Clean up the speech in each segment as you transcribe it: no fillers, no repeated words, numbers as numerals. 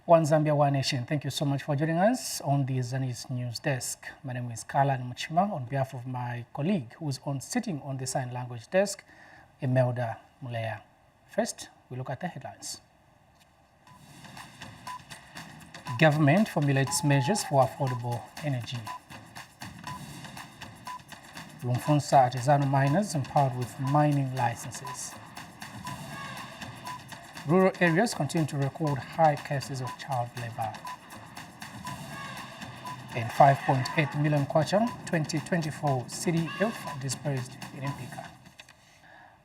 One Zambia, One Nation. Thank you so much for joining us on the Zanis News Desk. My name is Kalan Muchima on behalf of my colleague who's sitting on the sign language desk, Imelda Mulea. First, we look at the headlines. Government formulates measures for affordable energy. Lumfunsa artisanal miners empowered with mining licenses. Rural areas continue to record high cases of child labor. And 5.8 million kwacha 2024 city youth dispersed in Mpika.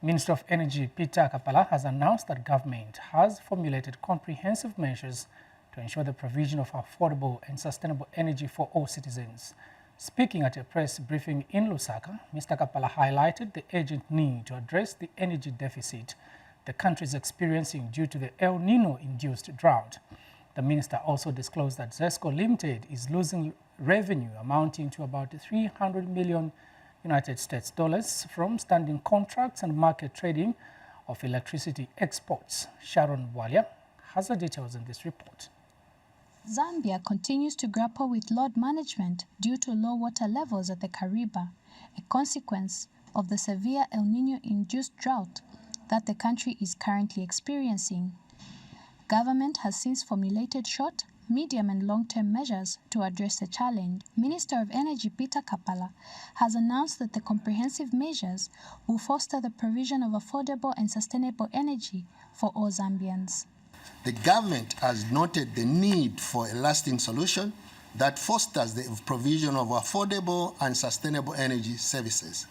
Minister of Energy Peter Kapala has announced that government has formulated comprehensive measures to ensure the provision of affordable and sustainable energy for all citizens. Speaking at a press briefing in Lusaka, Mr. Kapala highlighted the urgent need to address the energy deficit the country is experiencing due to the El Nino-induced drought. The minister also disclosed that ZESCO Limited is losing revenue amounting to about 300 million United States dollars from standing contracts and market trading of electricity exports. Sharon Walia has the details in this report. Zambia continues to grapple with load management due to low water levels at the Kariba, a consequence of the severe El Nino-induced drought that the country is currently experiencing. Government has since formulated short, medium and long-term measures to address the challenge. Minister of Energy Peter Kapala has announced that the comprehensive measures will foster the provision of affordable and sustainable energy for all Zambians. The government has noted the need for a lasting solution that fosters the provision of affordable and sustainable energy services.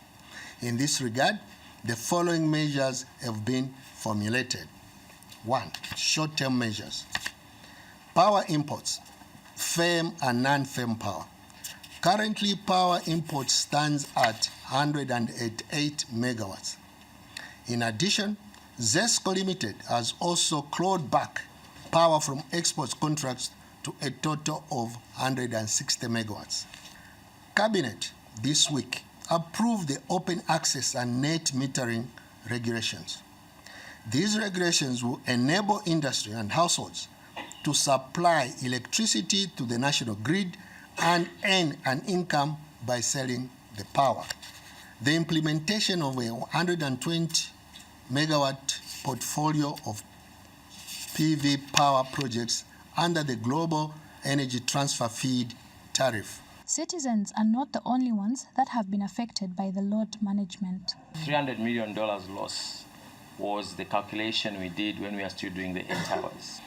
In this regard, the following measures have been formulated. 1. Short-term measures. Power imports, firm and non-firm power. Currently, power imports stands at 188 megawatts. In addition, ZESCO Limited has also clawed back power from export contracts to a total of 160 megawatts. Cabinet this week approved the open access and net metering regulations. These regulations will enable industry and households to supply electricity to the national grid and earn an income by selling the power. The implementation of a 120 megawatt portfolio of PV power projects under the Global Energy Transfer Feed tariff. Citizens are not the only ones that have been affected by the load management. $300 million loss was the calculation we did when we were still doing the 8 hours.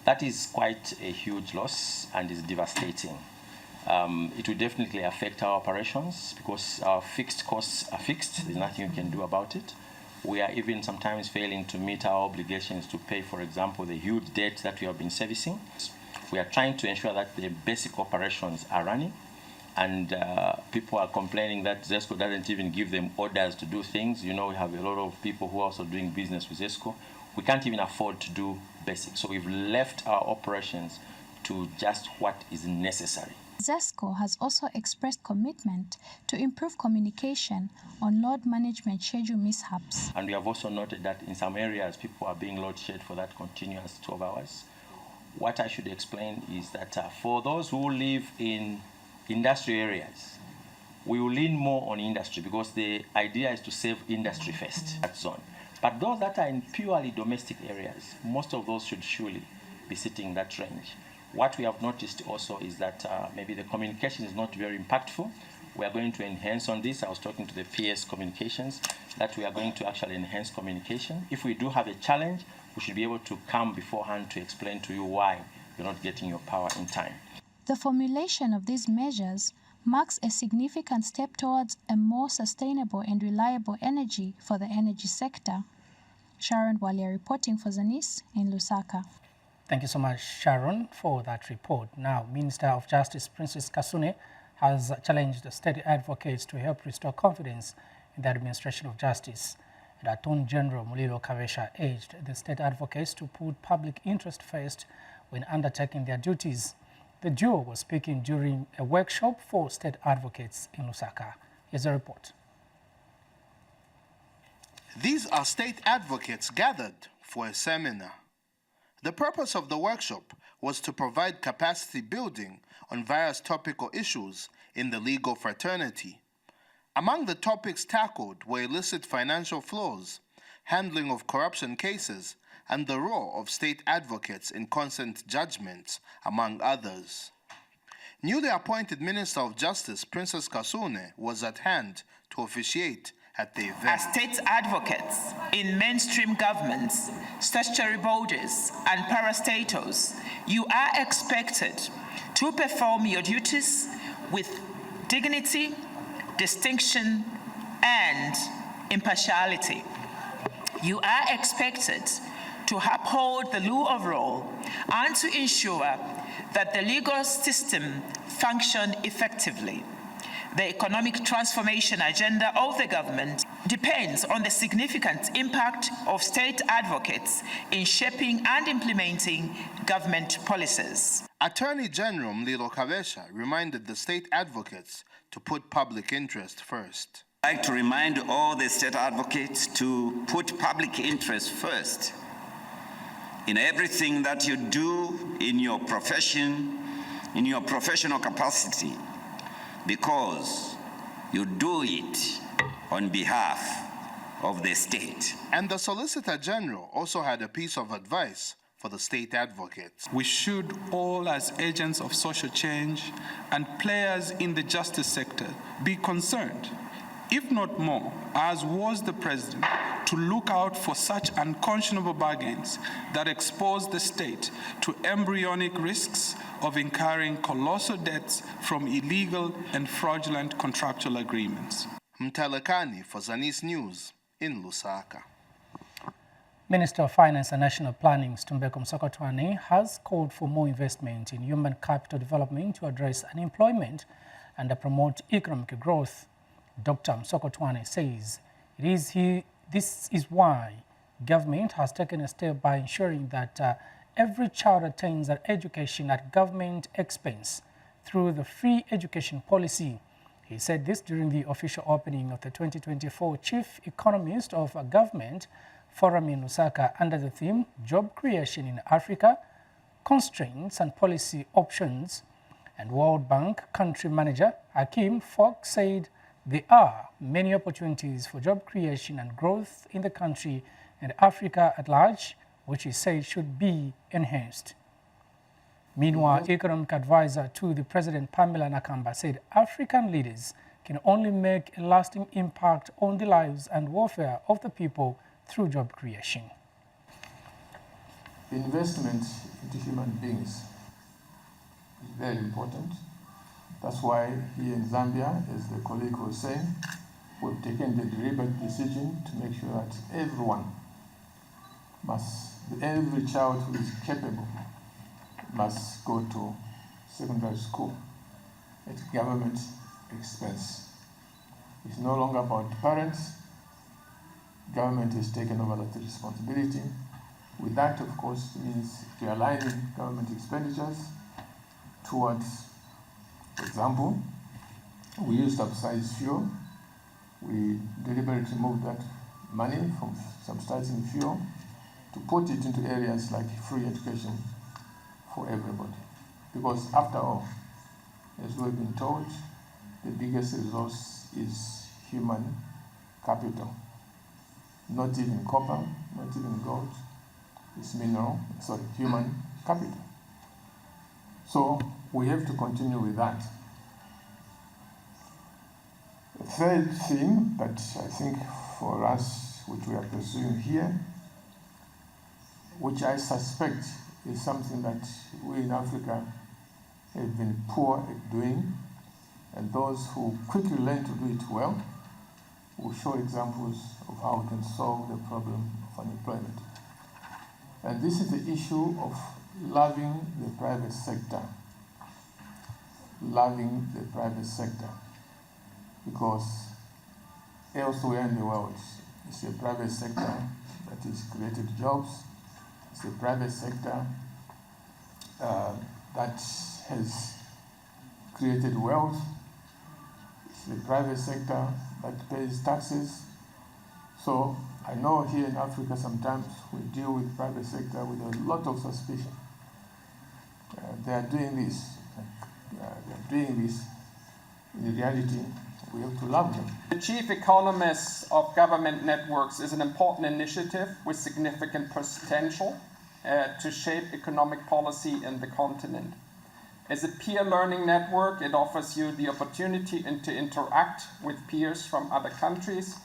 That is quite a huge loss and is devastating. It will definitely affect our operations because our fixed costs are fixed. There's nothing we can do about it. We are even sometimes failing to meet our obligations to pay, for example, the huge debt that we have been servicing. We are trying to ensure that the basic operations are running. And people are complaining that ZESCO doesn't even give them orders to do things. You know, we have a lot of people who are also doing business with ZESCO. We can't even afford to do basic. So we've left our operations to just what is necessary. ZESCO has also expressed commitment to improve communication on load management schedule mishaps. And we have also noted that in some areas, people are being load shed for that continuous 12 hours. What I should explain is that for those who live in industry areas, we will lean more on industry because the idea is to save industry first, that zone. But those that are in purely domestic areas, most of those should surely be sitting in that range. What we have noticed also is that maybe the communication is not very impactful. We are going to enhance on this. I was talking to the PS Communications that we are going to actually enhance communication. If we do have a challenge, we should be able to come beforehand to explain to you why you're not getting your power in time. The formulation of these measures marks a significant step towards a more sustainable and reliable energy for the energy sector. Sharon Walia reporting for Zanis in Lusaka. Thank you so much, Sharon, for that report. Now, Minister of Justice Princess Kasune has challenged the state advocates to help restore confidence in the administration of justice. And Attorney General Mulilo Kavesha urged the state advocates to put public interest first when undertaking their duties. The duo was speaking during a workshop for state advocates in Lusaka. Here's a report. These are state advocates gathered for a seminar. The purpose of the workshop was to provide capacity building on various topical issues in the legal fraternity. Among the topics tackled were illicit financial flows, handling of corruption cases, and the role of state advocates in consent judgments, among others. Newly appointed Minister of Justice, Princess Kasune, was at hand to officiate at the event. As state advocates in mainstream governments, statutory bodies, and parastatals, you are expected to perform your duties with dignity, distinction, and impartiality. You are expected to uphold the rule of law and to ensure that the legal system functions effectively. The economic transformation agenda of the government depends on the significant impact of state advocates in shaping and implementing government policies. Attorney General Mlilo Kabesha reminded the state advocates to put public interest first. I'd like to remind all the state advocates to put public interest first in everything that you do in your profession, in your professional capacity, because you do it on behalf of the state. And the Solicitor General also had a piece of advice for the state advocates. We should all, as agents of social change and players in the justice sector, be concerned, if not more, as was the President, to look out for such unconscionable bargains that expose the state to embryonic risks of incurring colossal debts from illegal and fraudulent contractual agreements. Mtalekani for Zanis News in Lusaka. Minister of Finance and National Planning, Stumbeko Msokotwane, has called for more investment in human capital development to address unemployment and promote economic growth. Dr. Msokotwane says this is why government has taken a step by ensuring that every child attains an education at government expense through the free education policy. He said this during the official opening of the 2024 Chief Economist of a Government Forum in Lusaka under the theme Job Creation in Africa, Constraints and Policy Options. And World Bank Country Manager Hakim Fox said there are many opportunities for job creation and growth in the country and Africa at large, which he said should be enhanced. Meanwhile, economic advisor to the President, Pamela Nakamba, said African leaders can only make a lasting impact on the lives and welfare of the people through job creation. Investment into human beings is very important. That's why here in Zambia, as the colleague was saying, we've taken the deliberate decision to make sure that every child who is capable must go to secondary school at government expense. It's no longer about parents. Government has taken over that responsibility. With that, of course, means realigning government expenditures towards, for example, we use subsidized fuel. We deliberately moved that money from subsidizing fuel to put it into areas like free education for everybody. Because after all, as we've been told, the biggest resource is human capital. Not even copper, not even gold, it's human capital. So we have to continue with that. The third thing that I think for us, which we are pursuing here, which I suspect is something that we in Africa have been poor at doing, and those who quickly learn to do it well will show examples of how we can solve the problem of unemployment. And this is the issue of loving the private sector. Loving the private sector. Because elsewhere in the world, it's the private sector that has created jobs. It's the private sector that has created wealth. It's the private sector that pays taxes. So I know here in Africa sometimes we deal with private sector with a lot of suspicion. They are doing this. In reality, we have to love them. The Chief Economists of Government Networks is an important initiative with significant potential to shape economic policy in the continent. As a peer learning network, it offers you the opportunity to interact with peers from other countries,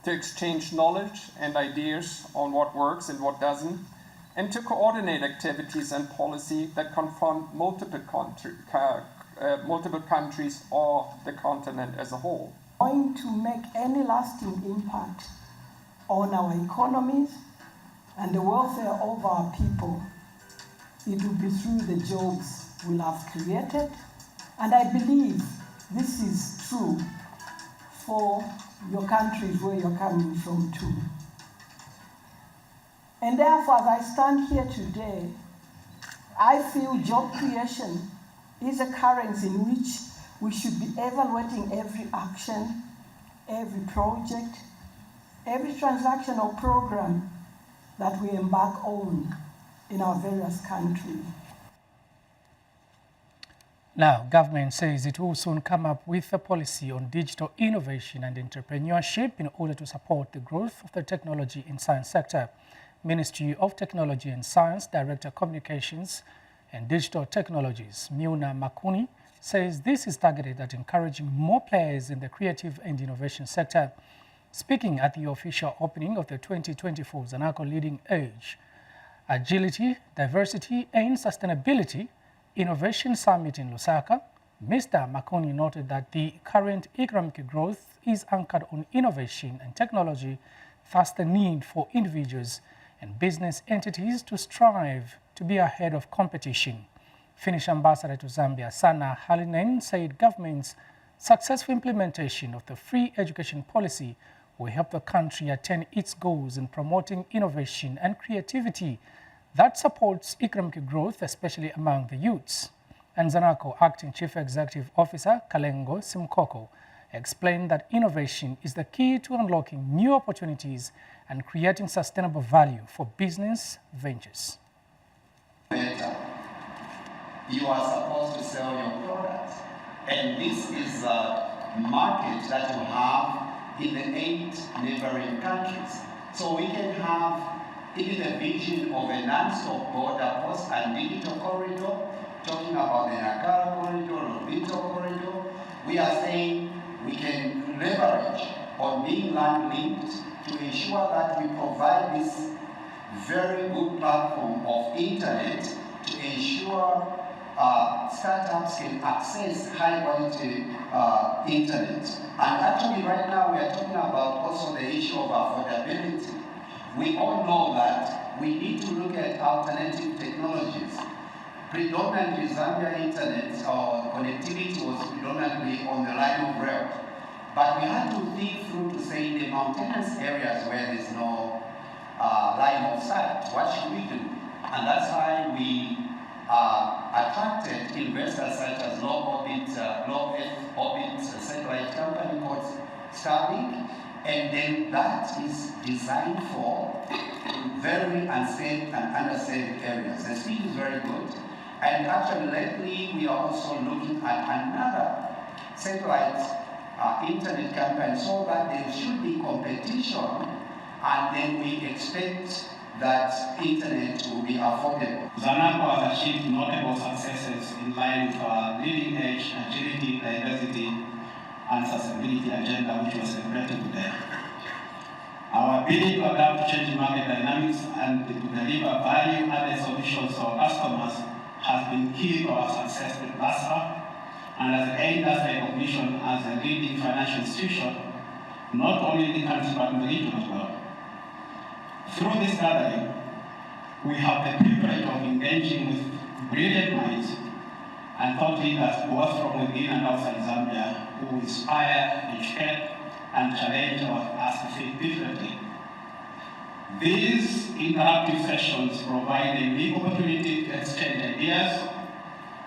to exchange knowledge and ideas on what works and what doesn't, and to coordinate activities and policy that confront multiple countries or the continent as a whole. Going to make any lasting impact on our economies and the welfare of our people, it will be through the jobs we'll have created. And I believe this is true for your countries where you're coming from too. And therefore, as I stand here today, I feel job creation is a currency in which we should be evaluating every action, every project, every transaction or program that we embark on in our various countries. Now, government says it will soon come up with a policy on digital innovation and entrepreneurship in order to support the growth of the technology and science sector. Ministry of Technology and Science Director Communications and Digital Technologies, Miuna Makuni, says this is targeted at encouraging more players in the creative and innovation sector. Speaking at the official opening of the 2024 Zanaco Leading Edge, Agility, Diversity and Sustainability Innovation Summit in Lusaka, Mr. Makuni noted that the current economic growth is anchored on innovation and technology, thus the need for individuals and business entities to strive to be ahead of competition. Finnish Ambassador to Zambia, Sana Halinen, said government's successful implementation of the free education policy will help the country attain its goals in promoting innovation and creativity that supports economic growth, especially among the youths. And Zanaco Acting Chief Executive Officer Kalengo Simkoko explained that innovation is the key to unlocking new opportunities and creating sustainable value for business ventures. You are supposed to sell your products. And this is a market that you have in the 8 neighboring countries. So we can have even a vision of a non-stop border post and digital corridor, talking about the Nakara corridor or digital corridor. We are saying we can leverage on being land-linked to ensure that we provide this very good platform of internet to ensure startups can access high-quality internet. And actually right now we are talking about also the issue of affordability. We all know that we need to look at alternative technologies. Predominantly Zambia internet or connectivity was predominantly on the line of rail. But we had to think through to say in the mountainous areas where there's no line of sight, what should we do? And that's why we attracted investors such as low Earth orbit satellite company called Starlink. And then that is designed for very unsafe and underserved areas. The speed is very good. And actually lately we are also looking at another satellite internet company so that there should be competition, and then we expect that internet will be affordable. Zanaco has achieved notable successes in line with our leading edge agility, diversity, and sustainability agenda, which was celebrated today. Our ability to adapt to changing market dynamics and to deliver value-added solutions to our customers has been key to our success with BASRA, and has gained us recognition as a leading financial institution, not only in the country but in the region as well. Through this gathering, we have the privilege of engaging with brilliant minds and thought leaders both from within and outside Zambia who inspire, educate, and challenge us to think differently. These interactive sessions provide a unique opportunity to exchange ideas,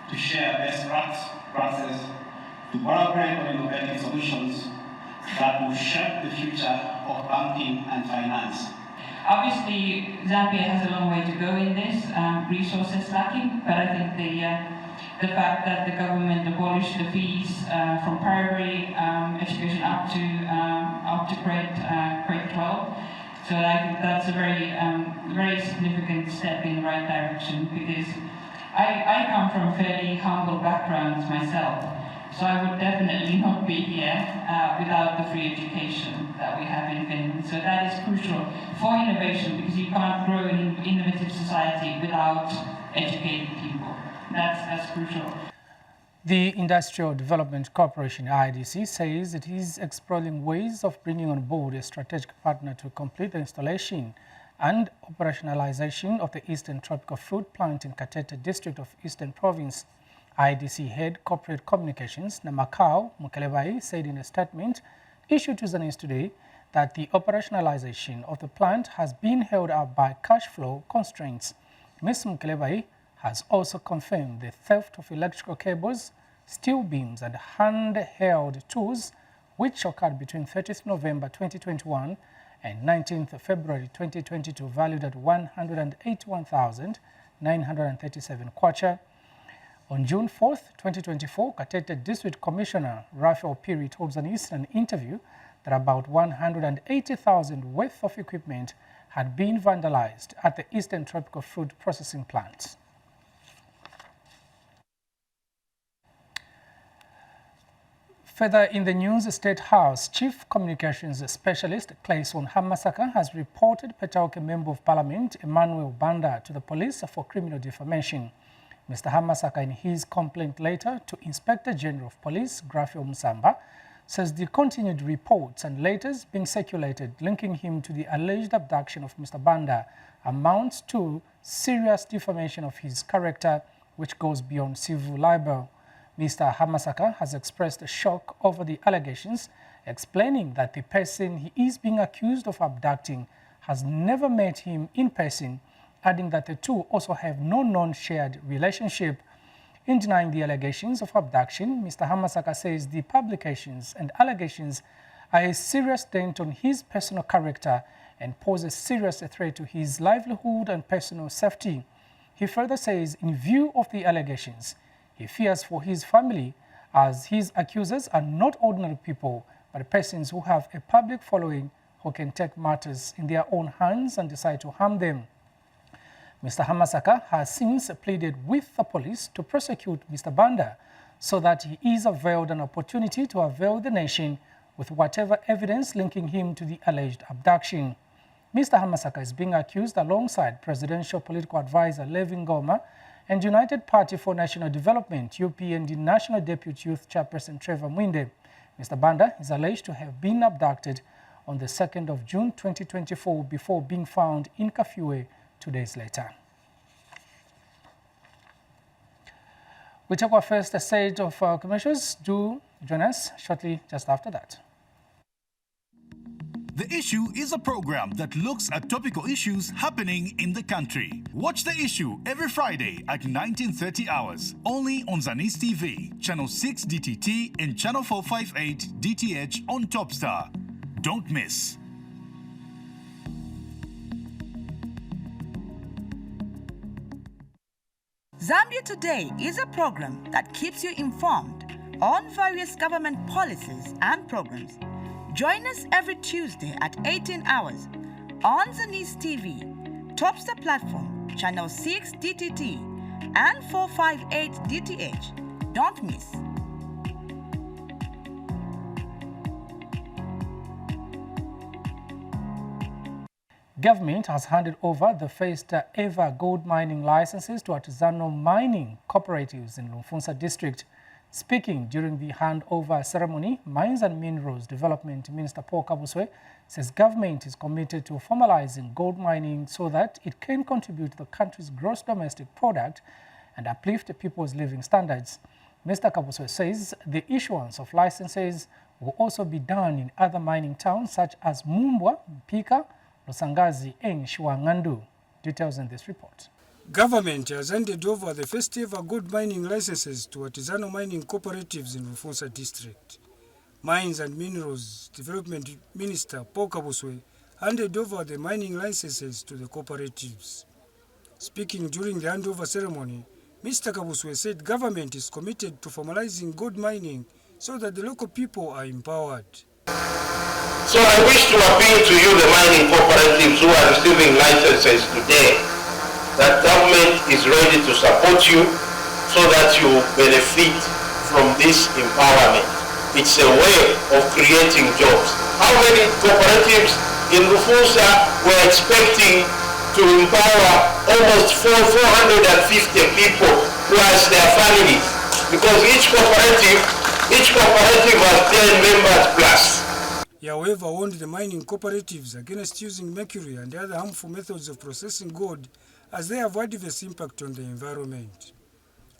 to share best practices, to collaborate on innovative solutions, that will shape the future of banking and finance. Obviously, Zambia has a long way to go in this, resources lacking, but I think the fact that the government abolished the fees from primary education up to grade 12, so I think that's a very significant step in the right direction, because I come from fairly humble backgrounds myself, so I would definitely not be here without the free education that we have in Finland. So that is crucial for innovation, because you can't grow an innovative society without educated people. That's crucial. The Industrial Development Corporation, IDC, says it is exploring ways of bringing on board a strategic partner to complete the installation and operationalization of the Eastern Tropical Fruit Plant in Katete District of Eastern Province. IDC Head Corporate Communications, Namakau Mukelebai, said in a statement issued to Zanis today that the operationalization of the plant has been held up by cash flow constraints. Ms. Mukelebai has also confirmed the theft of electrical cables, steel beams and handheld tools, which occurred between 30th November 2021 and 19th February 2022, valued at 181,937 kwacha. On June 4th, 2024, Katete District Commissioner Raphael Piri told Zanis in an interview that about 180,000 worth of equipment had been vandalized at the Eastern Tropical Fruit Processing Plant. Further in the news, State House Chief Communications Specialist Clayson Hamasaka has reported Petauke Member of Parliament Emmanuel Banda to the police for criminal defamation. Mr. Hamasaka, in his complaint letter to Inspector General of Police Grafio Musamba, says the continued reports and letters being circulated linking him to the alleged abduction of Mr. Banda amounts to serious defamation of his character, which goes beyond civil libel. Mr. Hamasaka has expressed shock over the allegations, explaining that the person he is being accused of abducting has never met him in person, adding that the two also have no known shared relationship. In denying the allegations of abduction, Mr. Hamasaka says the publications and allegations are a serious dent on his personal character and pose a serious threat to his livelihood and personal safety. He further says, in view of the allegations, he fears for his family, as his accusers are not ordinary people, but persons who have a public following who can take matters in their own hands and decide to harm them. Mr. Hamasaka has since pleaded with the police to prosecute Mr. Banda so that he is availed an opportunity to avail the nation with whatever evidence linking him to the alleged abduction. Mr. Hamasaka is being accused alongside Presidential Political Advisor Levin Ngoma and United Party for National Development, UPND National Deputy Youth Chairperson Trevor Mwinde. Mr. Banda is alleged to have been abducted on the 2nd of June 2024 before being found in Kafue 2 days later. We take our first set of commercials. Do join us shortly just after that. The Issue is a program that looks at topical issues happening in the country. Watch The Issue every Friday at 19:30 hours, only on Zanis TV, Channel 6 DTT and Channel 458 DTH on Topstar. Don't miss. Zambia Today is a program that keeps you informed on various government policies and programs. Join us every Tuesday at 18 hours on Zanis TV, Topstar platform, Channel 6 DTT and 458 DTH. Don't miss. Government has handed over the first ever gold mining licenses to artisanal mining cooperatives in Lumfunsa district. Speaking during the handover ceremony, Mines and Minerals Development Minister Paul Kabuswe says government is committed to formalizing gold mining so that it can contribute to the country's gross domestic product and uplift people's living standards. Mr. Kabuswe says the issuance of licenses will also be done in other mining towns such as Mumbwa, Mpika, Lusangazi and Shiwangandu. Details in this report. Government has handed over the first ever gold mining licenses to artisanal mining cooperatives in Lumfunsa district. Mines and Minerals Development Minister Paul Kabuswe handed over the mining licenses to the cooperatives. Speaking during the handover ceremony, Mr. Kabuswe said government is committed to formalizing gold mining so that the local people are empowered. So I wish to appeal to you, the mining cooperatives who are receiving licenses today, that government is ready to support you so that you benefit from this empowerment. It's a way of creating jobs. How many cooperatives in Rufusa were expecting to empower almost 450 people plus their families? Because each cooperative has 10 members plus. He, however, warned the mining cooperatives against using mercury and other harmful methods of processing gold as they have adverse impact on the environment.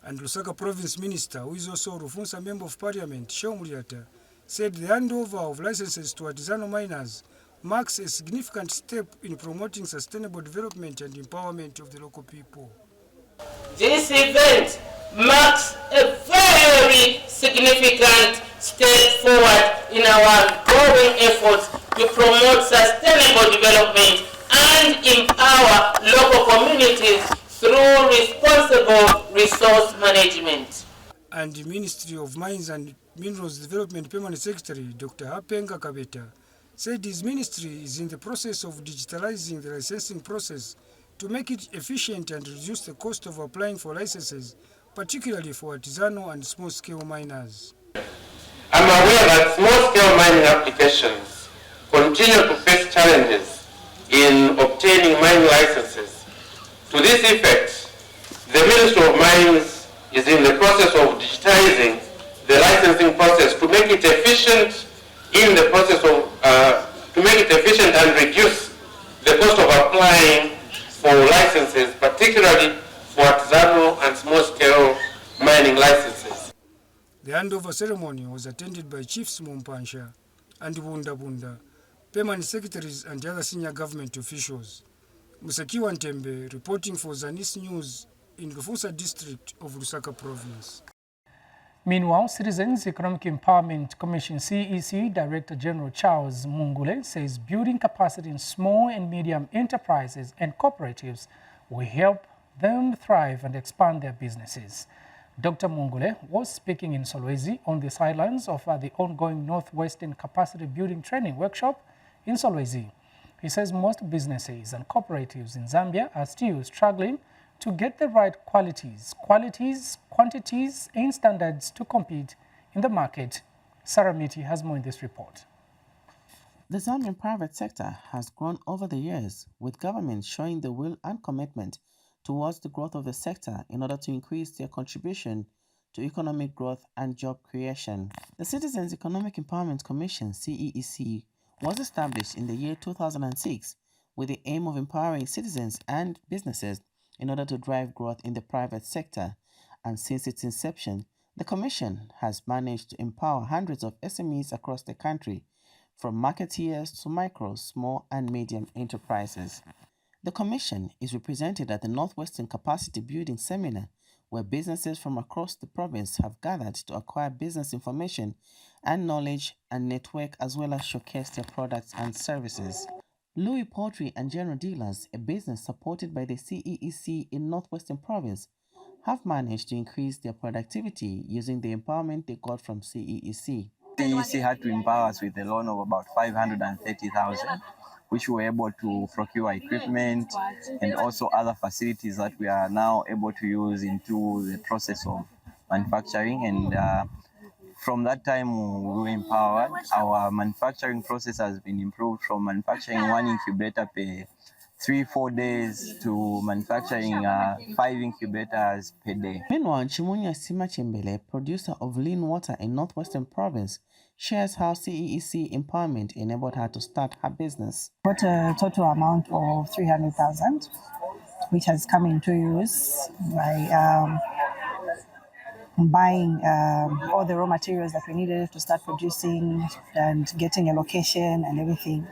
And Lusaka Province Minister, who is also Rufunsa Member of Parliament, Shomuriata, said the handover of licenses to artisanal miners marks a significant step in promoting sustainable development and empowerment of the local people. This event marks a very significant step forward in our growing efforts to promote sustainable development and empower local communities through responsible resource management. And the Ministry of Mines and Minerals Development Permanent Secretary, Dr. Hapenga Kabeta, said his ministry is in the process of digitalizing the licensing process to make it efficient and reduce the cost of applying for licenses, particularly for artisanal and small-scale miners. I'm aware that small-scale mining applications continue to face challenges in obtaining mining licenses. To this effect, the Ministry of Mines is in the process of digitizing the licensing process to make it efficient and reduce the cost of applying for licenses, particularly for artisanal and small-scale mining licenses. The handover ceremony was attended by Chiefs Mumpansha and Bunda, permanent secretaries and other senior government officials. Musakiwa Ntembe reporting for Zanis News in Rufusa district of Lusaka province. Meanwhile, Citizens Economic Empowerment Commission CEC Director General Charles Mungule says building capacity in small and medium enterprises and cooperatives will help them thrive and expand their businesses. Dr. Mungule was speaking in Solwezi on the sidelines of the ongoing Northwestern Capacity Building Training Workshop in Solwezi. He says most businesses and cooperatives in Zambia are still struggling to get the right quantities, and standards to compete in the market. Sarah Miti has more in this report. The Zambian private sector has grown over the years, with government showing the will and commitment towards the growth of the sector in order to increase their contribution to economic growth and job creation. The Citizens Economic Empowerment Commission, CEEC, was established in the year 2006 with the aim of empowering citizens and businesses in order to drive growth in the private sector. And since its inception, the Commission has managed to empower hundreds of SMEs across the country, from marketeers to micro, small and medium enterprises. The Commission is represented at the Northwestern Capacity Building Seminar, where businesses from across the province have gathered to acquire business information and knowledge and network, as well as showcase their products and services. Louis Poultry and General Dealers, a business supported by the CEEC in Northwestern Province, have managed to increase their productivity using the empowerment they got from CEEC. CEEC had to empower us with a loan of about 530,000, which we were able to procure equipment and also other facilities that we are now able to use into the process of manufacturing. And from that time we were empowered. Our manufacturing process has been improved from manufacturing 1 incubator per 3-4 days to manufacturing 5 incubators per day. Meanwhile, Chimunya Simachembele, producer of lean water in Northwestern Province, shares how CEEC empowerment enabled her to start her business. Got a total amount of 300,000, which has come into use by buying all the raw materials that we needed to start producing and getting a location and everything.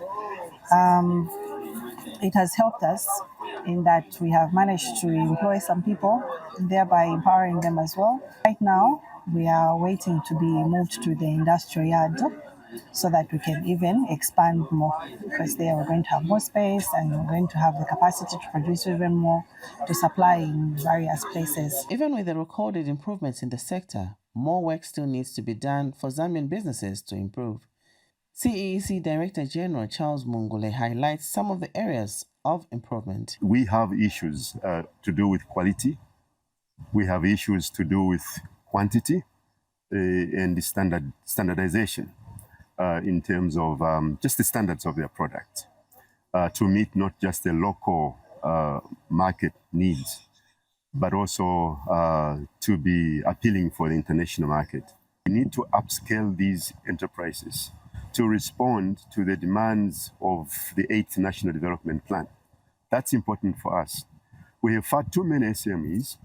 It has helped us in that we have managed to employ some people, thereby empowering them as well. Right now, we are waiting to be moved to the industrial yard so that we can even expand more, because there we're going to have more space and we're going to have the capacity to produce even more to supply in various places. Even with the recorded improvements in the sector, more work still needs to be done for Zambian businesses to improve. CEEC Director General Charles Mungule highlights some of the areas of improvement. We have issues to do with quality. We have issues to do with quantity and the standardization in terms of just the standards of their product to meet not just the local market needs, but also to be appealing for the international market. We need to upscale these enterprises to respond to the demands of the 8th National Development Plan. That's important for us. We have far too many SMEs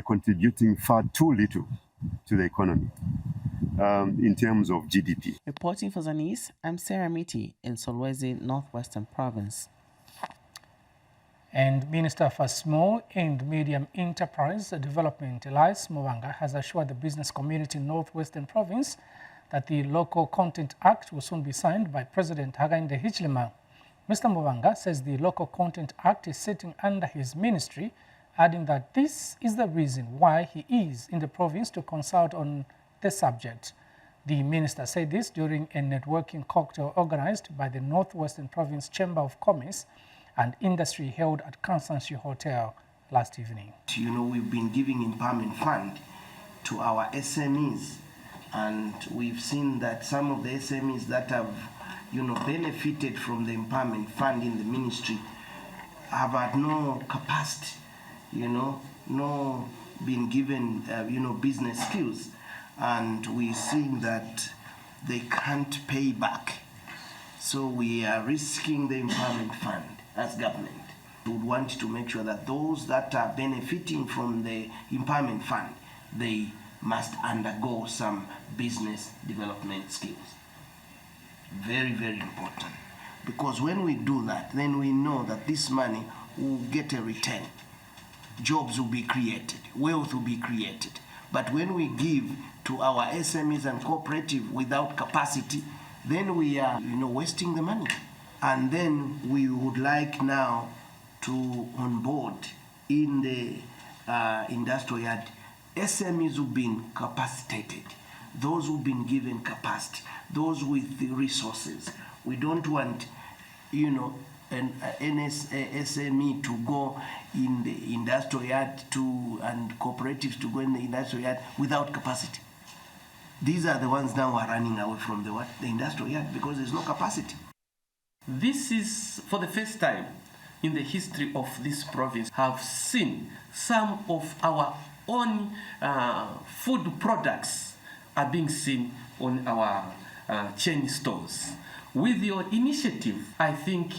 contributing far too little to the economy in terms of GDP. Reporting for Zanis, I'm Sarah Miti in Solwezi, Northwestern Province. And Minister for Small and Medium Enterprise Development, Elias Mwanga, has assured the business community in Northwestern Province that the Local Content Act will soon be signed by President Hakainde Hichilema. Mr. Mwanga says the Local Content Act is sitting under his ministry, adding that this is the reason why he is in the province to consult on the subject. The minister said this during a networking cocktail organized by the Northwestern Province Chamber of Commerce and Industry held at Constancy Hotel last evening. You know, we've been giving empowerment fund to our SMEs, and we've seen that some of the SMEs that have, you know, benefited from the empowerment fund in the ministry have had no capacity, you know, no been given, you know, business skills, and we're seeing that they can't pay back. So we are risking the empowerment fund as government. We would want to make sure that those that are benefiting from the empowerment fund, they must undergo some business development skills. Very, very important. Because when we do that, then we know that this money will get a return. Jobs will be created, wealth will be created. But when we give to our SMEs and cooperative without capacity, then we are, you know, wasting the money. And then we would like now to onboard in the industrial yard SMEs who've been capacitated, those who've been given capacity, those with the resources. We don't want, you know, an SME to go in the industrial yard and cooperatives to go in the industrial yard without capacity. These are the ones now who are running away from the industrial yard because there's no capacity. This is for the first time in the history of this province have seen some of our own food products are being seen on our chain stores. With your initiative, I think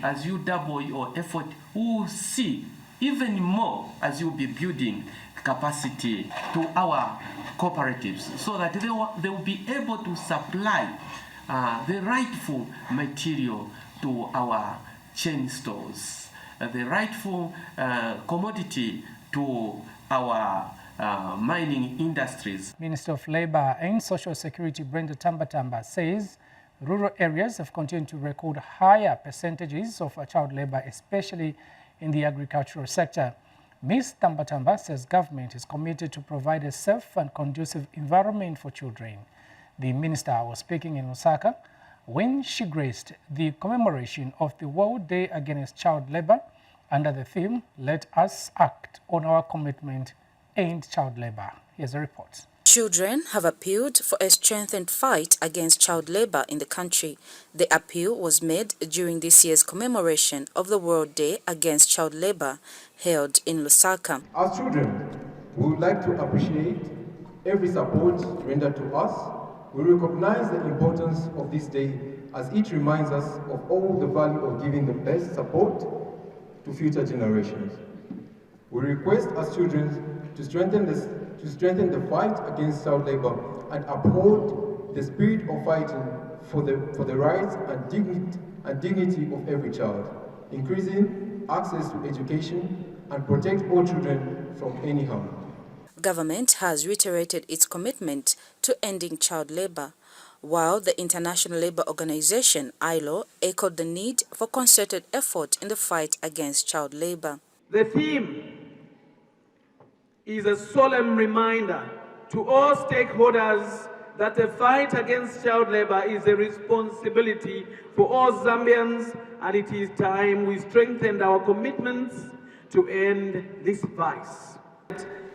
as you double your effort, we will see even more as you'll be building capacity to our cooperatives so that they will be able to supply the rightful material to our chain stores, the rightful commodity to our mining industries. Minister of Labour and Social Security Brenda Tambatamba says rural areas have continued to record higher percentages of child labour, especially in the agricultural sector. Ms. Tambatamba says government is committed to provide a safe and conducive environment for children. The minister was speaking in Lusaka when she graced the commemoration of the World Day Against Child Labour under the theme, "Let us act on our commitment, end child labour." Here's a report. Children have appealed for a strengthened fight against child labour in the country. The appeal was made during this year's commemoration of the World Day Against Child Labour held in Lusaka. As children, we would like to appreciate every support rendered to us. We recognize the importance of this day as it reminds us of all the value of giving the best support to future generations. We request as children to strengthen the fight against child labor and uphold the spirit of fighting for the rights and dignity of every child, increasing access to education and protect all children from any harm. Government has reiterated its commitment to ending child labor, while the International Labour Organization, ILO, echoed the need for concerted effort in the fight against child labor. The theme is a solemn reminder to all stakeholders that the fight against child labor is a responsibility for all Zambians, and it is time we strengthened our commitments to end this vice.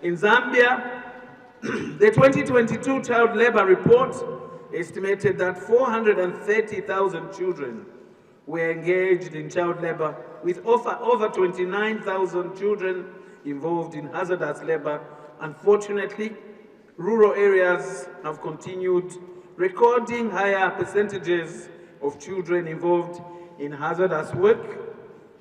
In Zambia, the 2022 Child Labor Report estimated that 430,000 children were engaged in child labor, with over 29,000 children involved in hazardous labor. Unfortunately, rural areas have continued recording higher percentages of children involved in hazardous work,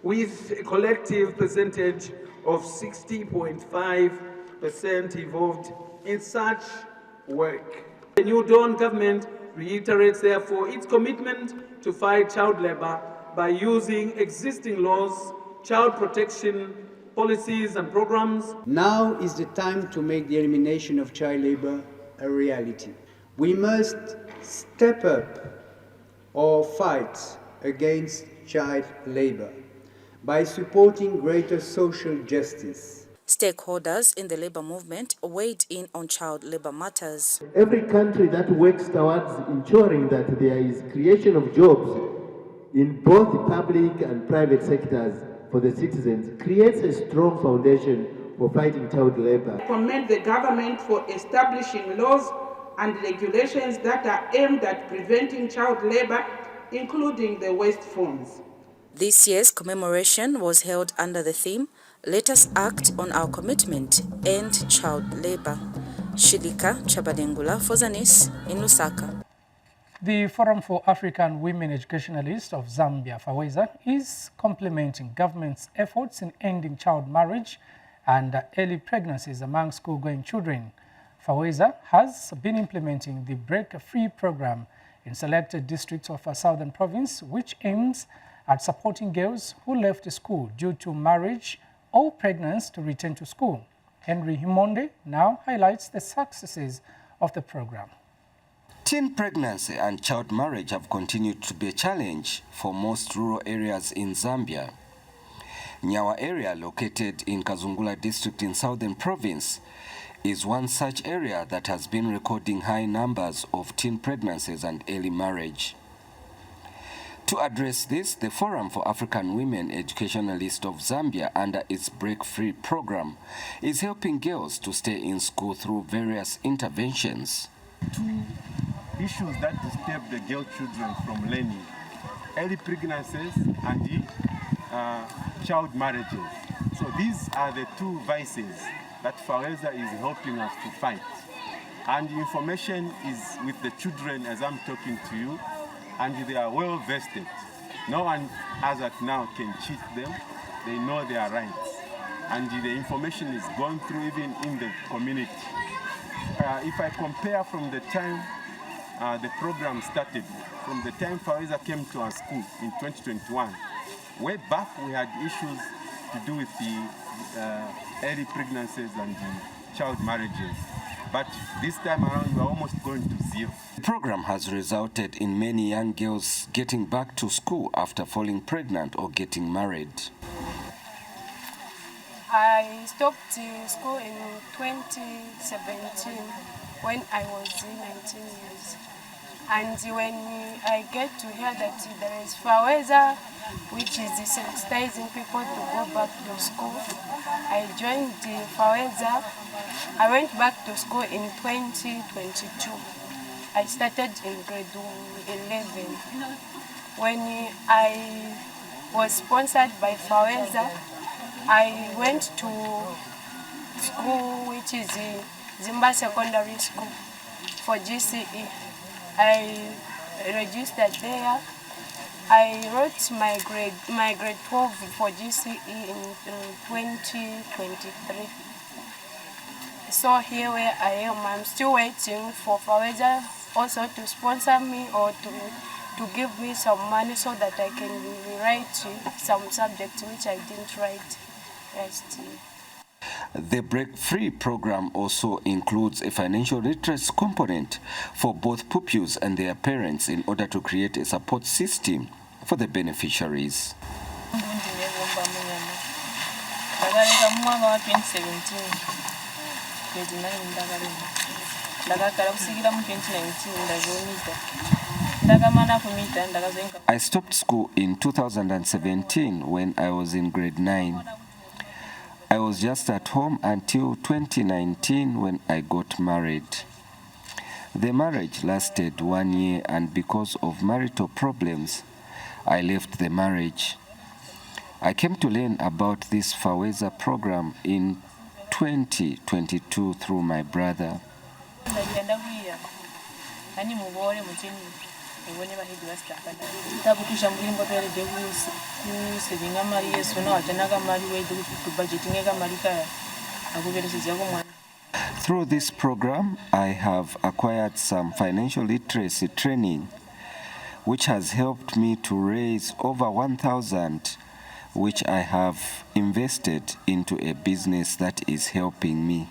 with a collective percentage of 60.5% involved in such work. The New Dawn government reiterates, therefore, its commitment to fight child labor by using existing laws, child protection policies and programs. Now is the time to make the elimination of child labor a reality. We must step up our fight against child labor by supporting greater social justice. Stakeholders in the labor movement weighed in on child labor matters. Every country that works towards ensuring that there is creation of jobs in both the public and private sectors for the citizens creates a strong foundation for fighting child labor. I commend the government for establishing laws and regulations that are aimed at preventing child labor, including the waste funds. This year's commemoration was held under the theme, "Let us act on our commitment, end child labor." Shilika Chabadengula for Zanis in Lusaka. The Forum for African Women Educationalists of Zambia, FAWEZA, is complementing government's efforts in ending child marriage and early pregnancies among school-going children. FAWEZA has been implementing the Break Free program in selected districts of a southern province, which aims at supporting girls who left school due to marriage or pregnancy to return to school. Henry Himonde now highlights the successes of the program. Teen pregnancy and child marriage have continued to be a challenge for most rural areas in Zambia. Nyawa area, located in Kazungula district in southern province, is one such area that has been recording high numbers of teen pregnancies and early marriage. To address this, the Forum for African Women Educationalists of Zambia, under its Break Free program, is helping girls to stay in school through various interventions. Two issues that disturb the girl children from learning: early pregnancies and child marriages. So these are the two vices that FAWEZA is helping us to fight. And the information is with the children as I'm talking to you, and they are well vested. No one as at now can cheat them. They know their rights. And the information is going through even in the community. If I compare from the time the program started, from the time FAWEZA came to our school in 2021, way back we had issues to do with the early pregnancies and the child marriages. But this time around, we're almost going to zero. The program has resulted in many young girls getting back to school after falling pregnant or getting married. I stopped school in 2017 when I was 19 years. And when I get to hear that there is FAWEZA, which is sensitizing people to go back to school, I joined the FAWEZA. I went back to school in 2022. I started in grade 11. When I was sponsored by FAWEZA, I went to school, which is Zimba Secondary School, for GCE. I registered there. I wrote my grade 12 for GCE in 2023. So here where I am, I'm still waiting for FAWEZA also to sponsor me or to give me some money so that I can rewrite some subjects which I didn't write last year. The Break Free program also includes a financial literacy component for both pupils and their parents in order to create a support system for the beneficiaries. I stopped school in 2017 when I was in grade 9. I was just at home until 2019 when I got married. The marriage lasted 1 year, and because of marital problems, I left the marriage. I came to learn about this Faweza program in 2022 through my brother. Through this program, I have acquired some financial literacy training, which has helped me to raise over 1,000, which I have invested into a business that is helping me.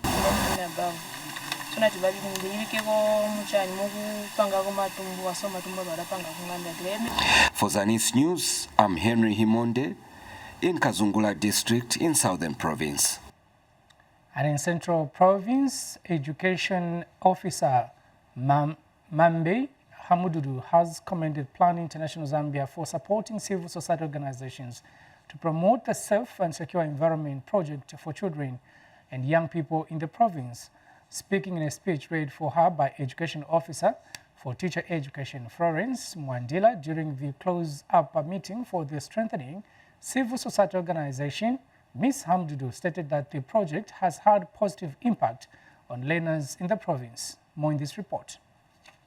For Zanis News, I'm Henry Himonde in Kazungula District in Southern Province. And in Central Province, Education Officer Mambe Hamududu has commended Plan International Zambia for supporting civil society organizations to promote the safe and secure environment project for children and young people in the province. Speaking in a speech read for her by Education Officer for Teacher Education Florence Mwandila during the close-up meeting for the Strengthening Civil Society Organization, Ms. Hamdudu stated that the project has had positive impact on learners in the province. More in this report.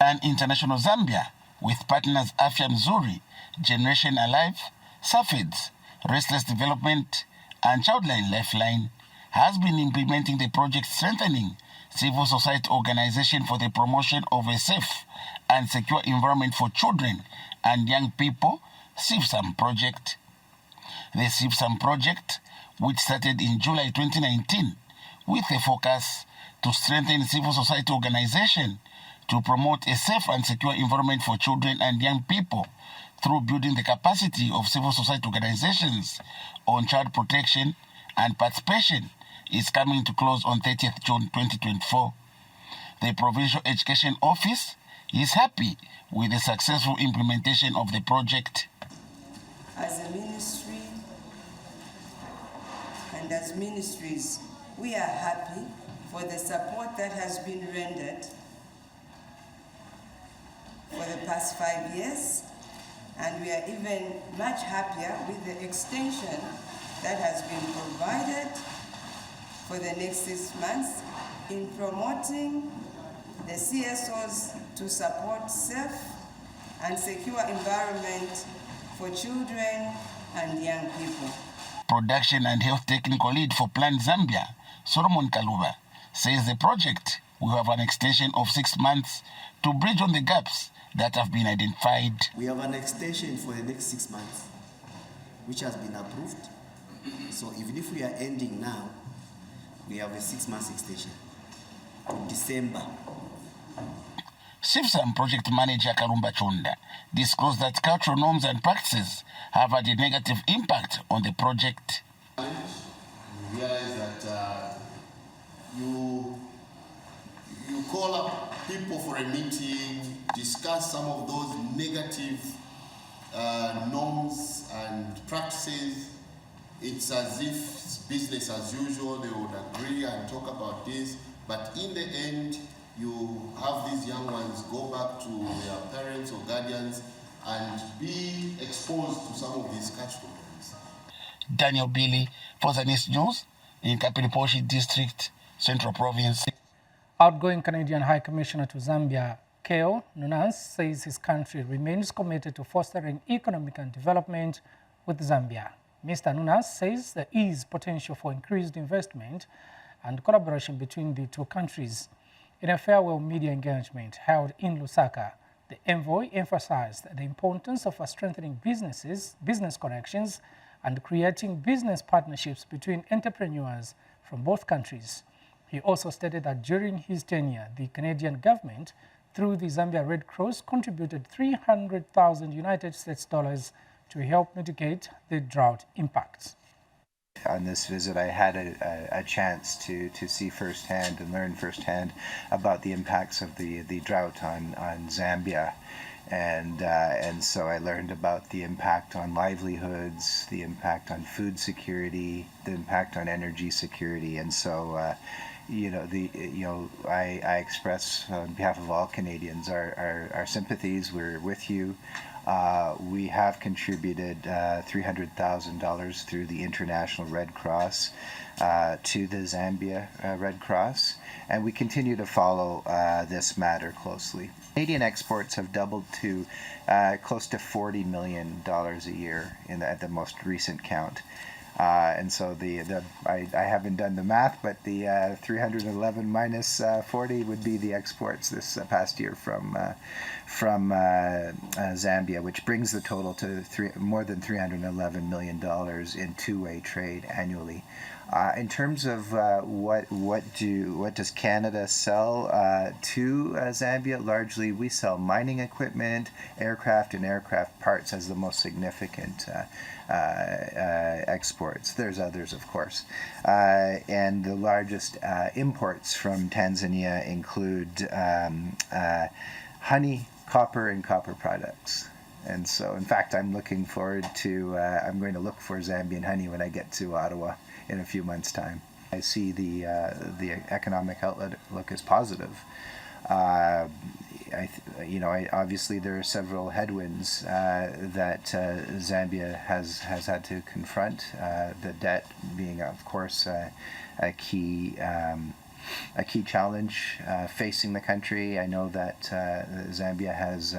An International Zambia, with partners Afya Mzuri, Generation Alive, Safids, Restless Development, and Childline Lifeline, has been implementing the project Strengthening Civil Society Organization for the promotion of a safe and secure environment for children and young people, CIVSAM project. The CIVSAM project, which started in July 2019, with a focus to strengthen civil society organization to promote a safe and secure environment for children and young people through building the capacity of civil society organizations on child protection and participation, is coming to close on 30th June 2024. The Provincial Education Office is happy with the successful implementation of the project. As a ministry and as ministries, we are happy for the support that has been rendered for the past 5 years, and we are even much happier with the extension that has been provided for the next 6 months in promoting the CSOs to support safe and secure environment for children and young people. Production and Health Technical Lead for Plan Zambia, Solomon Kaluba, says the project will have an extension of 6 months to bridge on the gaps that have been identified. We have an extension for the next 6 months, which has been approved. So even if we are ending now, we have a 6 months extension to December. CIVSAM project manager Karumba Chunda disclosed that cultural norms and practices have had a negative impact on the project. We realize that you call up people for a meeting, discuss some of those negative norms and practices. It's as if it's business as usual. They would agree and talk about this, but in the end, you have these young ones go back to their parents or guardians and be exposed to some of these catchments. Daniel Billy for Zanis News in Kapiriposhi District, Central Province. Outgoing Canadian High Commissioner to Zambia, Keo Nunas, says his country remains committed to fostering economic and development with Zambia. Mr. Nunas says there is potential for increased investment and collaboration between the two countries. In a farewell media engagement held in Lusaka, the envoy emphasized the importance of strengthening business connections, and creating business partnerships between entrepreneurs from both countries. He also stated that during his tenure, the Canadian government, through the Zambia Red Cross, contributed 300,000 United States dollars to help mitigate the drought impacts. On this visit, I had a chance to see firsthand and learn firsthand about the impacts of the drought on Zambia. And so I learned about the impact on livelihoods, the impact on food security, the impact on energy security. And so, I express on behalf of all Canadians our sympathies. We're with you. We have contributed $300,000 through the International Red Cross to the Zambia Red Cross, and we continue to follow this matter closely. Canadian exports have doubled to close to $40 million a year at the most recent count. And so I haven't done the math, but the 311 minus 40 would be the exports this past year from Zambia, which brings the total to more than $311 million in two-way trade annually. In terms of what does Canada sell to Zambia, largely we sell mining equipment, aircraft, and aircraft parts as the most significant exports. There's others, of course. And the largest imports from Tanzania include honey, copper, and copper products. And so, in fact, I'm looking forward to, I'm going to look for Zambian honey when I get to Ottawa in a few months' time. I see the economic outlook as positive. Obviously there are several headwinds that Zambia has had to confront. The debt being, of course, a key challenge facing the country. I know that Zambia has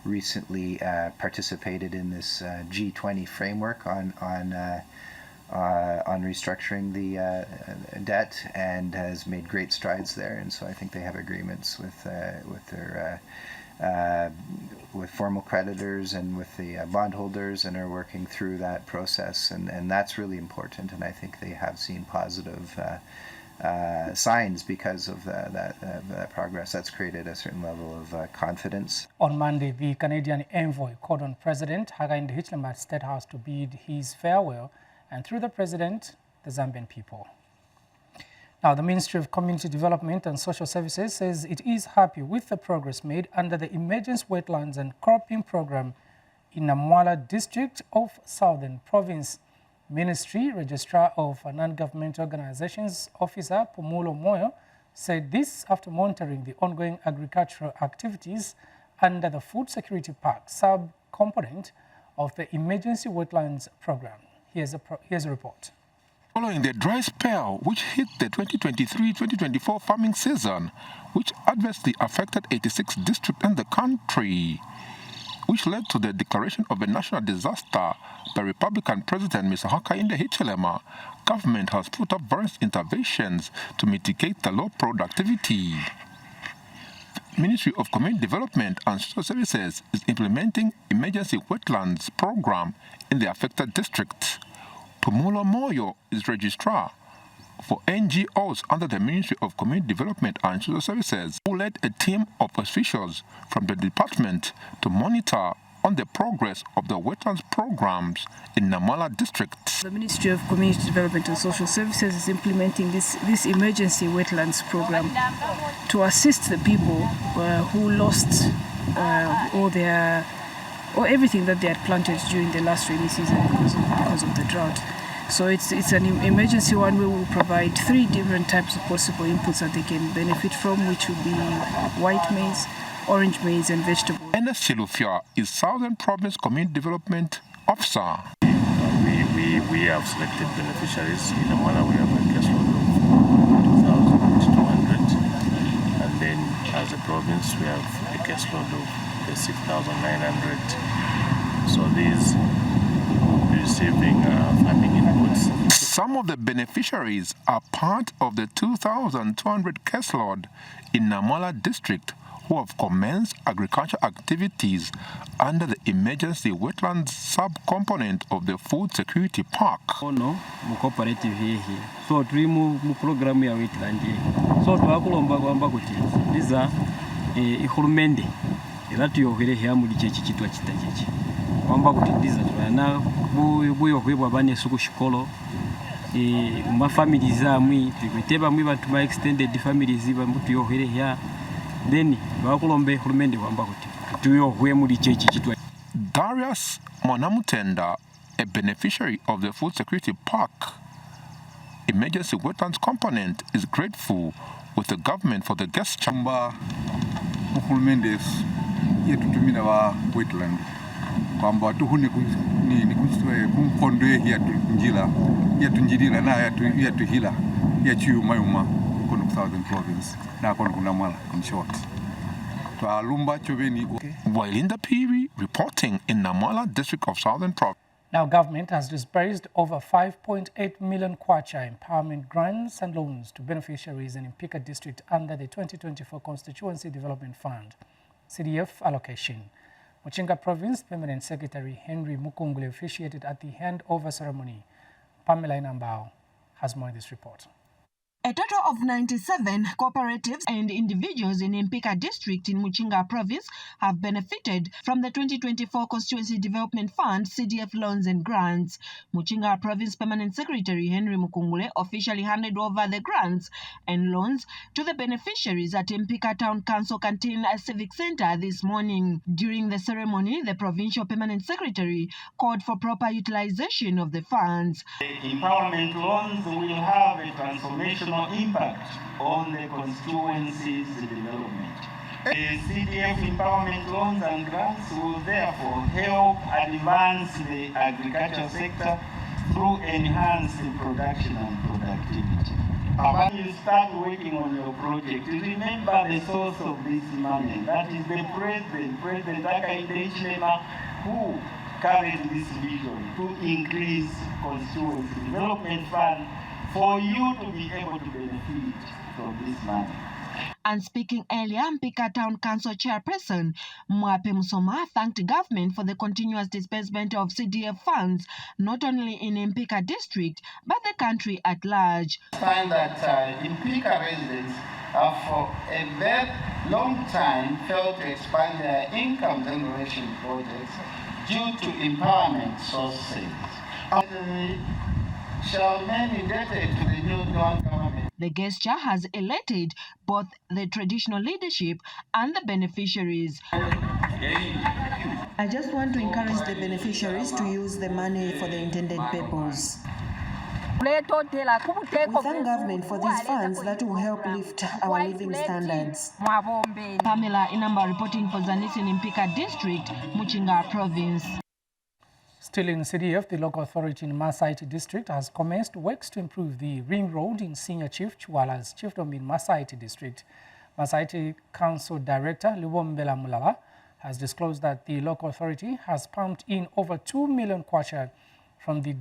recently participated in this G20 framework on restructuring the debt and has made great strides there. And so I think they have agreements with formal creditors and with the bondholders, and are working through that process. And that's really important. And I think they have seen positive signs because of that progress. That's created a certain level of confidence. On Monday, the Canadian envoy called on President Hakainde Hichilema at State House to bid his farewell, and through the President, the Zambian people. Now, the Ministry of Community Development and Social Services says it is happy with the progress made under the Emergency Wetlands and Cropping Program in Namwala District of Southern Province. Ministry Registrar of Non-Government Organizations Officer Pumulo Moyo said this after monitoring the ongoing agricultural activities under the Food Security Park sub-component of the Emergency Wetlands Program. Here's a report. Following the dry spell which hit the 2023-2024 farming season, which adversely affected 86 districts in the country, which led to the declaration of a national disaster by Republican President Mr. Hakainde Hichilema, government has put up various interventions to mitigate the low productivity. The Ministry of Community Development and Social Services is implementing emergency wetlands program in the affected districts. Pumulo Moyo is registrar for NGOs under the Ministry of Community Development and Social Services, who led a team of officials from the department to monitor on the progress of the wetlands programs in Namwala district. The Ministry of Community Development and Social Services is implementing this emergency wetlands program to assist the people who lost or everything that they had planted during the last rainy season because of the drought. So it's an emergency one where we'll provide 3 different types of possible inputs that they can benefit from, which would be white maize, orange maize, and vegetables. Enes Chilufia is Southern Province Community Development Officer. We have selected beneficiaries. In Namwala we have a caseload of 2,200, and then as a province we have a caseload of 6,900. So these will be receiving farming inputs. Some of the beneficiaries are part of the 2,200 caseload in Namwala district who have commenced agricultural activities under the emergency wetlands sub-component of the food security park. Ono mu cooperative here. So turi mu program ya wetland here. So twakulomba kwamba kuti liza ihurumende era tuyohere here muri cyechi kitwa kitajeje. Kwamba kuti liza twana buyo kwebwa bane suku shikolo ma families amwe twiteba mwe bantu ma extended families bambutu yohere here. Then twakulombe ihurumende kwamba kuti tuyohwe muri cyechi kitwa. Darius Monamutenda, a beneficiary of the Food Security Park emergency wetlands component, is grateful with the government for the gesture. Uhulumende yetutumina wa wetland kwamba tuhune ni kumkondo yatunjilila na yatuhila yachiyu mayuma kono Southern Province na kono kunamwala in short. While in the PV reporting in Namwala district of Southern Province. Now, government has disbursed over 5.8 million kwacha empowerment grants and loans to beneficiaries in Mpika district under the 2024 Constituency Development Fund, CDF allocation. Muchinga Province Permanent Secretary Henry Mukungule officiated at the handover ceremony. Pamela Inambao has more in this report. A total of 97 cooperatives and individuals in Mpika district in Muchinga province have benefited from the 2024 Constituency Development Fund CDF loans and grants. Muchinga province Permanent Secretary Henry Mukungule officially handed over the grants and loans to the beneficiaries at Mpika Town Council Canteen Civic Center this morning. During the ceremony, the provincial Permanent Secretary called for proper utilization of the funds. The empowerment loans will have a transformational impact on the constituency's development. The CDF empowerment loans and grants will therefore help advance the agricultural sector through enhanced production and productivity. When you start working on your project, remember the source of this money. That is the President Hakainde Hichilema, who carried this vision to increase constituency development fund for you to be able to benefit from this money. And speaking earlier, Mpika Town Council Chairperson Mwape Musoma thanked the government for the continuous disbursement of CDF funds, not only in Mpika district, but the country at large. I find that Mpika residents have for a very long time failed to expand their income generation projects due to empowerment sources. Shall remain indebted to the new government. The gesture has elated both the traditional leadership and the beneficiaries. I just want to encourage the beneficiaries to use the money for the intended purpose. We thank government for these funds that will help lift our living standards. Pamela Inamba reporting for Zanis in Mpika district, Muchinga province. Still in CDF, the local authority in Masaiti district has commenced works to improve the ring road in Senior Chief Chwala's chiefdom in Masaiti district. Masaiti Council Director Lubombela Mulala has disclosed that the local authority has pumped in over 2 million kwacha from the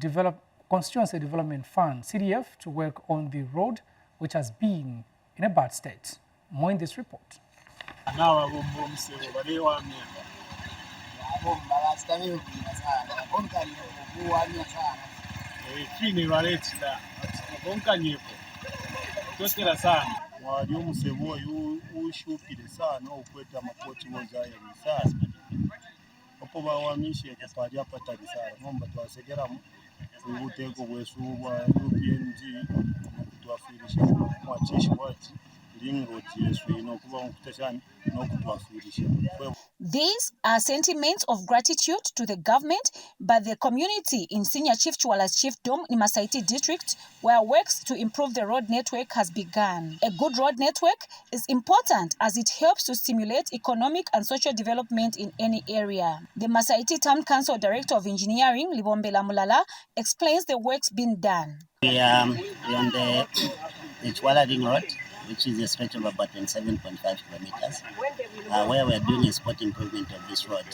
Constituency Development Fund, CDF, to work on the road, which has been in a bad state. More in this report. These are sentiments of gratitude to the government by the community in Senior Chief Chwala's chiefdom in Masaiti district, where works to improve the road network has begun. A good road network is important as it helps to stimulate economic and social development in any area. The Masaiti Town Council Director of Engineering, Libombela Mulala, explains the works being done. We are on the Chwala Ring Road, which is a stretch of about 27.5 kilometers, where we are doing a spot improvement of this road.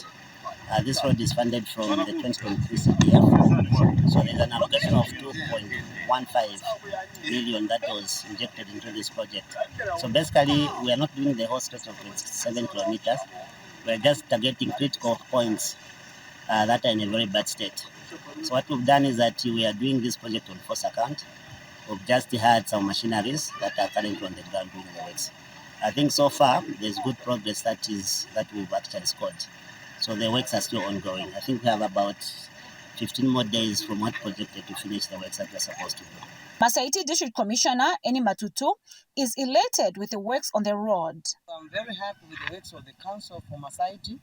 This road is funded from the 2023 CDF, so there's an allocation of 2.1 1.15 million that was injected into this project. So basically, we are not doing the whole stretch of 7 kilometers. We are just targeting critical points that are in a very bad state. So what we've done is that we are doing this project on force account. We've just had some machineries that are currently on the ground doing the works. I think so far there's good progress that we've actually scored. So the works are still ongoing. I think we have about 15 more days from what projected to finish the works that we're supposed to do. Masaiti District Commissioner Eni Matutu is elated with the works on the road. I'm very happy with the works of the Council for Masaiti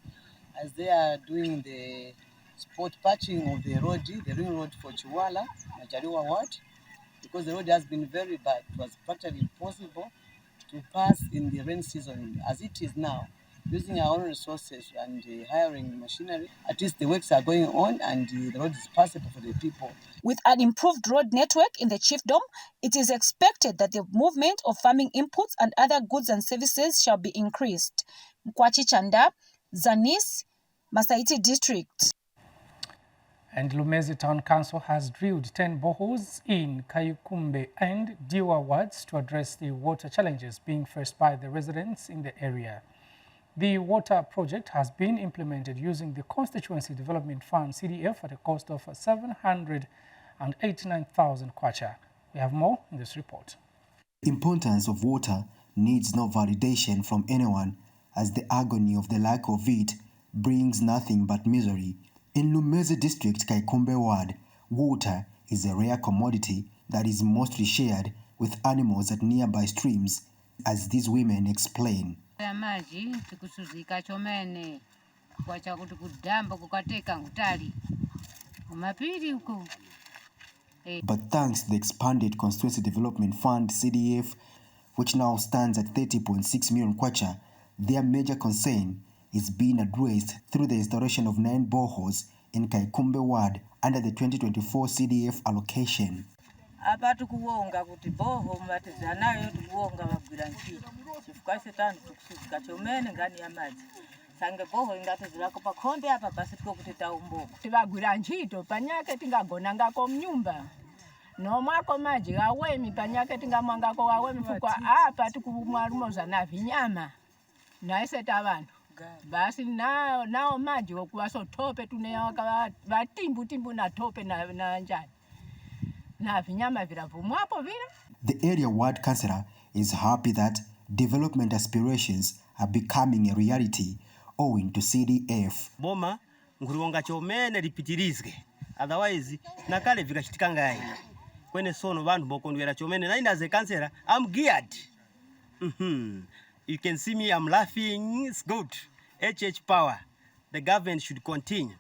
as they are doing the spot patching of the ring road for Chiwala, Majaliwa Ward, because the road has been very bad. It was practically impossible to pass in the rain season as it is now. Using our own resources and hiring machinery, at least the works are going on and the road is passable for the people. With an improved road network in the chiefdom, it is expected that the movement of farming inputs and other goods and services shall be increased. Mkwachi Chanda, Zanis, Masaiti District. And Lumezi Town Council has drilled 10 boreholes in Kayukumbe and Diwa wards to address the water challenges being faced by the residents in the area. The water project has been implemented using the Constituency Development Fund CDF at a cost of 789,000 kwacha. We have more in this report. The importance of water needs no validation from anyone, as the agony of the lack of it brings nothing but misery. In Lumezi District, Kaikumbe Ward, water is a rare commodity that is mostly shared with animals at nearby streams, as these women explain. But thanks to the expanded Constituency Development Fund CDF, which now stands at 30.6 million kwacha, their major concern is being addressed through the installation of 9 boreholes in Kaikumbe Ward under the 2024 CDF allocation. Basi nao maji wakuwa so tope tunayawaka batimbu na tope na njani na vinyama viravumu hapo vile. The area ward councillor is happy that development aspirations are becoming a reality owing to CDF. Boma nguruonga chomene lipitirizwe, otherwise nakale vikashitika ngai kwene sono bantu bokondwera chomene. Na as a councillor I'm geared. You can see me, I'm laughing, it's good. HH power, the government should continue.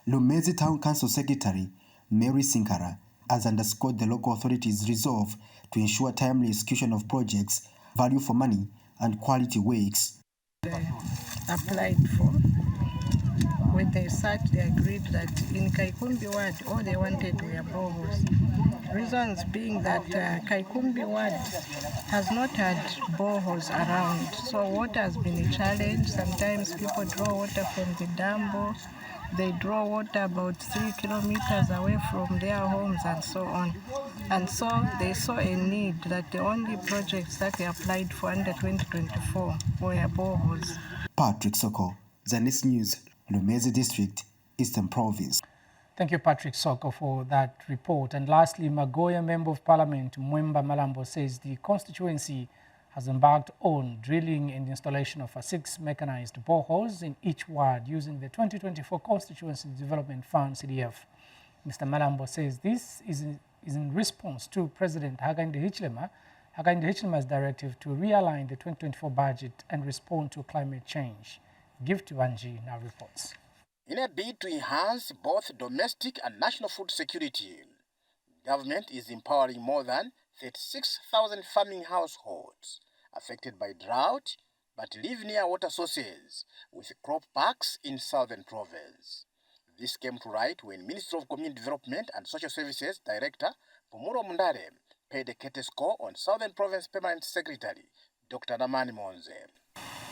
Lumezi Town Council Secretary Mary Sinkara has underscored the local authorities' resolve to ensure timely execution of projects, value for money, and quality works. They applied for. When they sat, they agreed that in Kaikumbi Ward, all they wanted were boreholes. Reasons being that Kaikumbi Ward has not had boreholes around, so water has been a challenge. Sometimes people draw water from the Dambo. They draw water about 3 kilometers away from their homes and so on. And so they saw a need that the only projects that they applied for under 2024 were boreholes. Patrick Soko, Zanis News, Lumezi District, Eastern Province. Thank you, Patrick Soko, for that report. And lastly, Magoya Member of Parliament Mwemba Malambo says the constituency has embarked on drilling and installation of 6 mechanized boreholes in each ward using the 2024 Constituency Development Fund CDF. Mr. Malambo says this is in response to President Hakainde Hichilema's directive to realign the 2024 budget and respond to climate change. Give to Angie now reports. In a bid to enhance both domestic and national food security, government is empowering more than 36,000 farming households affected by drought but live near water sources with crop parks in Southern Province. This came to light when Minister of Community Development and Social Services Director Pomuro Mundare paid a courtesy call on Southern Province Permanent Secretary Dr. Namani Monze.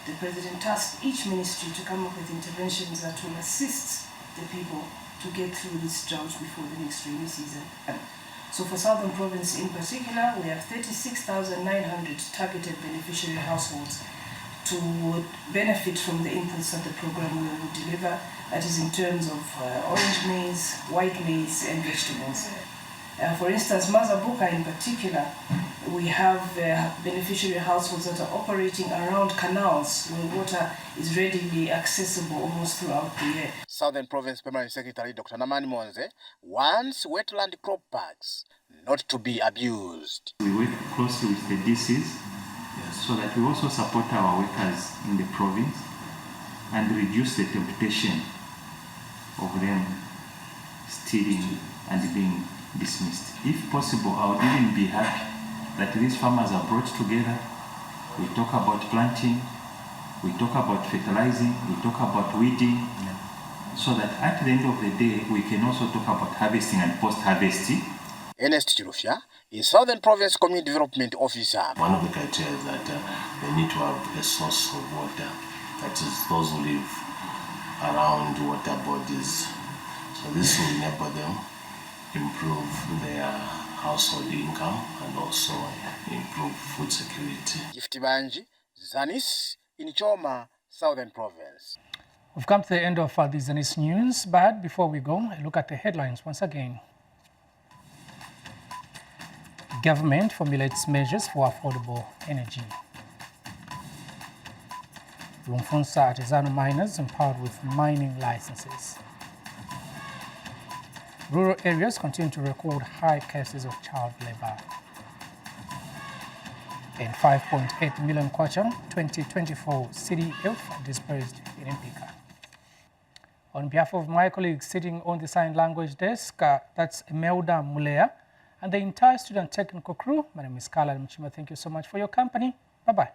The President tasked each ministry to come up with interventions that will assist the people to get through this drought before the next rainy season. So for Southern Province in particular, we have 36,900 targeted beneficiary households to benefit from the inputs that the program will deliver. That is in terms of orange maize, white maize, and vegetables. For instance, Mazabuka in particular, we have beneficiary households that are operating around canals where water is readily accessible almost throughout the year. Southern Province Permanent Secretary Dr. Namani Monze wants wetland crop parks not to be abused. We work closely with the DCs so that we also support our workers in the province and reduce the temptation of them stealing and being dismissed. If possible, I would even be happy that these farmers are brought together. We talk about planting, we talk about fertilizing, we talk about weeding, so that at the end of the day, we can also talk about harvesting and post-harvesting. Ernest Chirufya is Southern Province Community Development Officer. One of the criteria is that they need to have a source of water, that is those who live around water bodies. So this will enable them improve their household income and also improve food security. Banji, Zanis in Choma, Southern Province. We've come to the end of the Zanis news, but before we go, a look at the headlines once again. Government formulates measures for affordable energy. Lumfunsa artisanal miners empowered with mining licenses. Rural areas continue to record high cases of child labor. And 5.8 million kwacha 2024 CDF dispersed in Mpika. On behalf of my colleagues sitting on the sign language desk, that's Imelda Mulea, and the entire student technical crew, my name is Carla Mchima. Thank you so much for your company. Bye-bye.